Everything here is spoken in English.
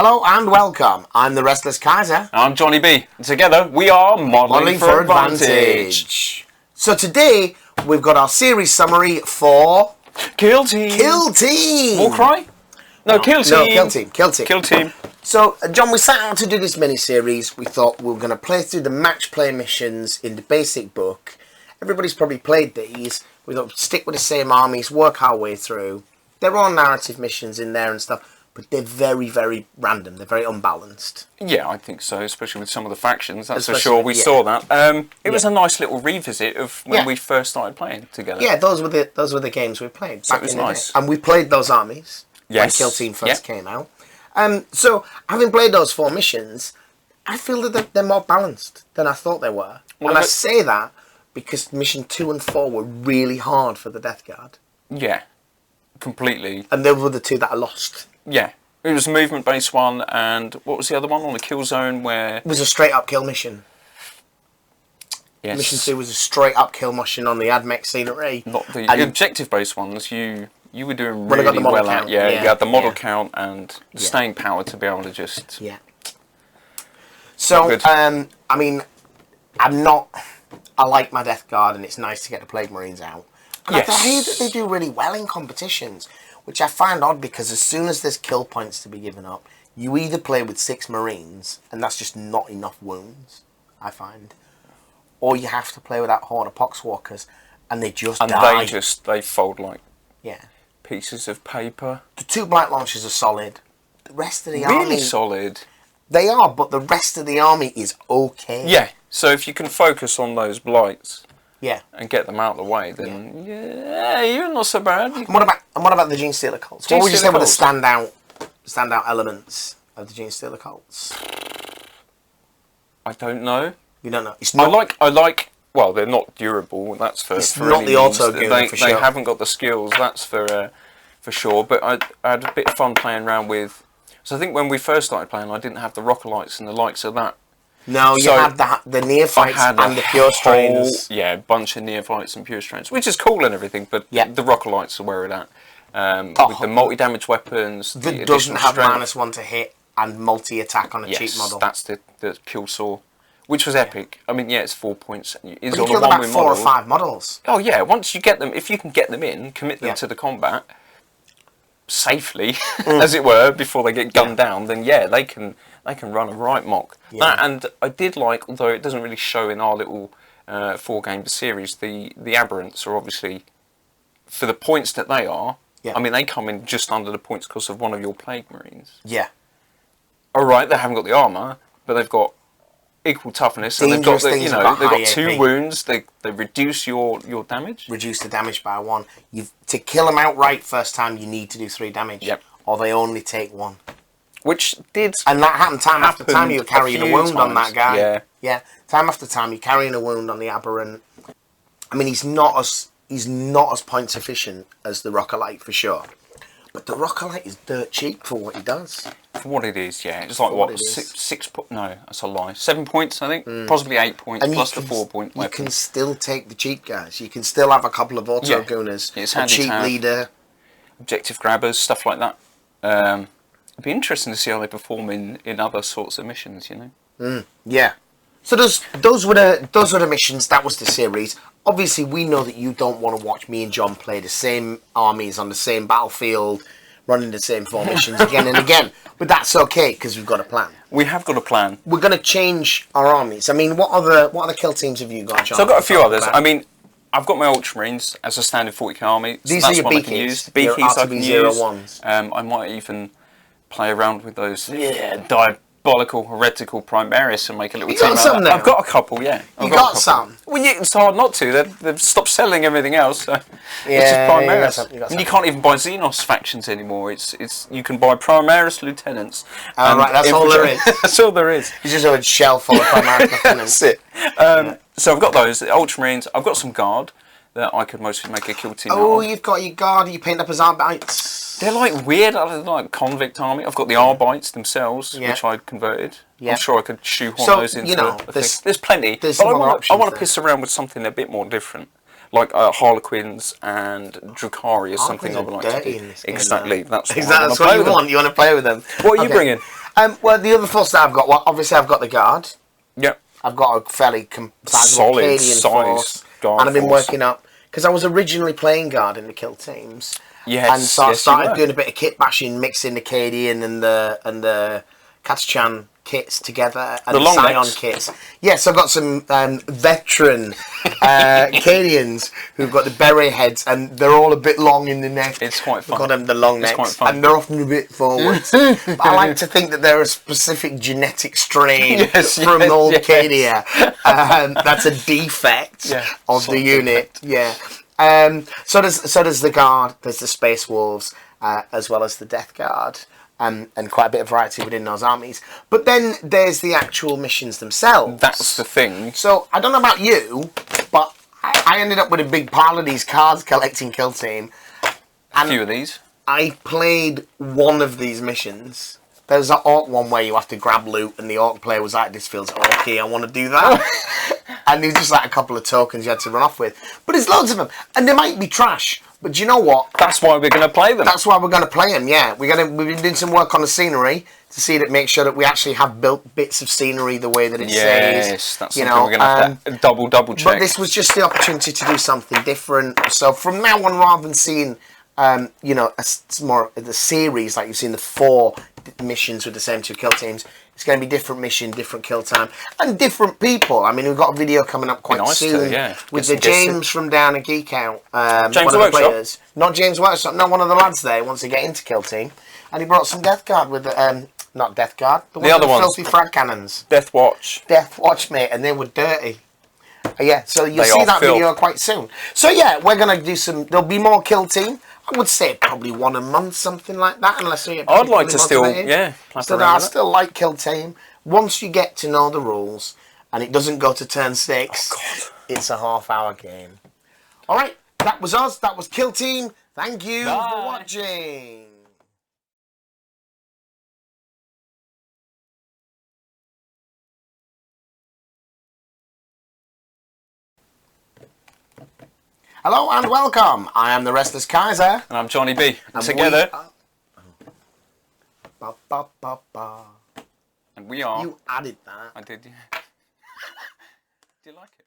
Hello and welcome. I'm the Restless Kaiser. I'm Jonny B. Together we are Modelling for Advantage. So today we've got our series summary for Kill Team. Kill Team. Warcry? No, Kill Team. No, Kill Team. Kill Team. Kill Team. So, John, we set out to do this mini-series. We thought we were going to play through the match play missions in the basic book. Everybody's probably played these. We thought we'd stick with the same armies, work our way through. There are narrative missions in there and stuff, but they're very, very random. They're very unbalanced. Yeah, I think so, especially with some of the factions. That's Especially, for sure. We saw that. It was Yeah. a nice little revisit of when we first started playing together. Yeah, those were the games we played So back it was in the nice. day. And we played those armies when Yes. Kill Team first came out. So, having played those 4 missions, I feel that they're more balanced than I thought they were. Well, and I say that because mission 2 and 4 were really hard for the Death Guard. Yeah, completely. And they were the 2 that I lost. Yeah. It was a movement-based one, and what was the other one on the kill zone where... It was a straight-up kill mission. Yes. Mission 2 was a straight-up kill mission on the AdMech scenery. Not the And- objective-based ones. You were doing When I really got the model well at. count, Yeah, yeah, you had the model yeah. count and the staying power to be able to just... Yeah. So, Good. I mean, I like my Death Guard, and it's nice to get the Plague Marines out. And Yes. I hear that they do really well in competitions, which I find odd because as soon as there's kill points to be given up, you either play with 6 Marines, and that's just not enough wounds, I find, or you have to play with that horde of Poxwalkers, and they just die. they fold like Yeah. pieces of paper. The 2 Blight Launchers are solid. The rest of the Really army... solid. They are, but the rest of the army is okay. Yeah, so if you can focus on those blights Yeah. and get them out of the way, then yeah, you're not so bad. And what about the Gene Stealer cults? What would you say were the standout elements of the Gene Stealer cults? I don't know. You don't know. It's not. I like. Well, they're not durable. That's for. It's for not any the means. auto gunner for They sure. haven't got the skills. That's for sure. But I had a bit of fun playing around with. So I think when we first started playing, I didn't have the rocket lights and the likes of that. No, you So, had the neophytes I had and the pure strains. Yeah, a bunch of neophytes and pure strains, which is cool and everything, but the rocket lights are where it at. With the multi-damage weapons, That doesn't have -1 to hit and multi-attack on a cheap model. That's the kill saw, which was epic. I mean, yeah, it's 4 points. It's But you on a killed about one-win 4 model. or 5 models. Oh yeah, once you get them, if you can get them in, commit them to the combat safely, as it were, before they get gunned down, then yeah, they can run a right mock. That, and I did like, although it doesn't really show in our little 4-game series, the aberrants are obviously, for the points that they are, I mean, they come in just under the points because of one of your Plague Marines. Yeah. Alright, they haven't got the armour, but they've got equal toughness, and they've got Dangerous the, things about they've high got 2 AP. wounds, they reduce your damage. Reduce the damage by 1. To kill them outright first time, you need to do 3 damage. Yep. Or they only take 1. Which did... And that happened time after time. You were carrying a few wound on that times, guy. yeah. Yeah. Time after time, you're carrying a wound on the aberrant. I mean, he's not as points efficient as the Rocketite for sure. But the Rocketite is dirt cheap for what he does. For what it is, yeah. It's like, For what, what it is. 6 no, that's a lie. 7 points, I think. Possibly 8 points, And plus the 4-point You weapon. can still take the cheap guys. You can still have a couple of auto gooners, It's a handy cheap to have. leader. Objective grabbers, stuff like that. It'd be interesting to see how they perform in other sorts of missions, you know? Yeah. So those were the missions. That was the series. Obviously, we know that you don't want to watch me and John play the same armies on the same battlefield, running the same formations again and again. But that's okay because we've got a plan. We have got a plan. We're going to change our armies. I mean, what other kill teams have you got, John? So I've got a few others. About? I mean, I've got my Ultramarines as a standard 40k army. So These that's are your one I B can keys. use. B Your keys I can RTB use. 01s. I might even play around with those diabolical, heretical Primaris and make a little You team got out some of that. now? I've got a couple, yeah. You got some? Well, it's hard not to. They've stopped selling everything else. So it's just Yeah, Primaris. you got And you can't even buy Xenos factions anymore. It's you can buy Primaris lieutenants. Oh, right, that's all there is. That's all there is. It's just a shell full of Primaris lieutenants. That's it. So I've got those, the Ultramarines. I've got some Guard that I could mostly make a kill team out Oh, of. you've got your guard. You paint up as Arbites. They're like weird, they're like convict army. I've got the Arbites themselves, which I converted. Yeah. I'm sure I could shoehorn So, those into you know, a thing. There's plenty, there's but some other I options want to there. piss around with something a bit more different. Like Harlequins and Drukhari is something I would like to dirty do. in this game, Exactly, that's what I Exactly, wanna that's play what you with them. want. You want to play with them. What are you bringing? Well, the other force that I've got, well, obviously I've got the guard. Yep. I've got a fairly sizable Solid Cadian size force, guard and I've been force. working up because I was originally playing guard in the kill teams. Yes, and so I yes, you started were. doing a bit of kit bashing, mixing the Cadian and the Katachan kits together and The the long Scion necks. kits. Yes, I've got some veteran Cadians who've got the beret heads, and they're all a bit long in the neck. It's quite We've fun. got them the long It's necks, quite fun. and they're often a bit forwards. But I like to think that they're a specific genetic strain from old Cadia. That's a defect of the unit. Yeah. So does the guard. There's the Space Wolves, as well as the Death Guard. And quite a bit of variety within those armies. But then there's the actual missions themselves. That's the thing. So, I don't know about you, but I ended up with a big pile of these cards collecting Kill Team. A few of these. I played one of these missions. There's an Orc one where you have to grab loot, and the Orc player was like, this feels orky, I want to do that. And there's just like a couple of tokens you had to run off with. But there's loads of them. And they might be trash. But do you know what? That's why we're going to play them. That's why we're going to play them, yeah. We've been doing some work on the scenery to see that, make sure that we actually have built bits of scenery the way that it says. Yes, that's something we're going to have to double check. But this was just the opportunity to do something different. So from now on, rather than seeing, more the series, like you've seen the 4 missions with the same 2 kill teams, it's going to be different mission, different kill time, and different people. I mean, we've got a video coming up quite soon with the James from Down a Geek Out. James one of the Workshop? players. Not James Workshop, no, one of the lads there wants to get into kill team. And he brought some Death Guard with, not Death Guard, the other ones. filthy frag cannons. Death Watch. Death Watch, mate, and they were dirty. Yeah, so you'll They see are that filth. video quite soon. So yeah, we're going to do some, there'll be more kill team. I would say probably 1 a month, something like that, unless you get I'd like to motivated. play So around I with it. still like kill team. Once you get to know the rules, and it doesn't go to turn 6, it's a half-hour game. All right, that was us. That was Kill Team. Thank you for watching. Hello and welcome. I am the Restless Kaiser. And I'm Jonny B. And Together. Ba, ba, ba, ba. And we are. You added that. I did. Do you like it?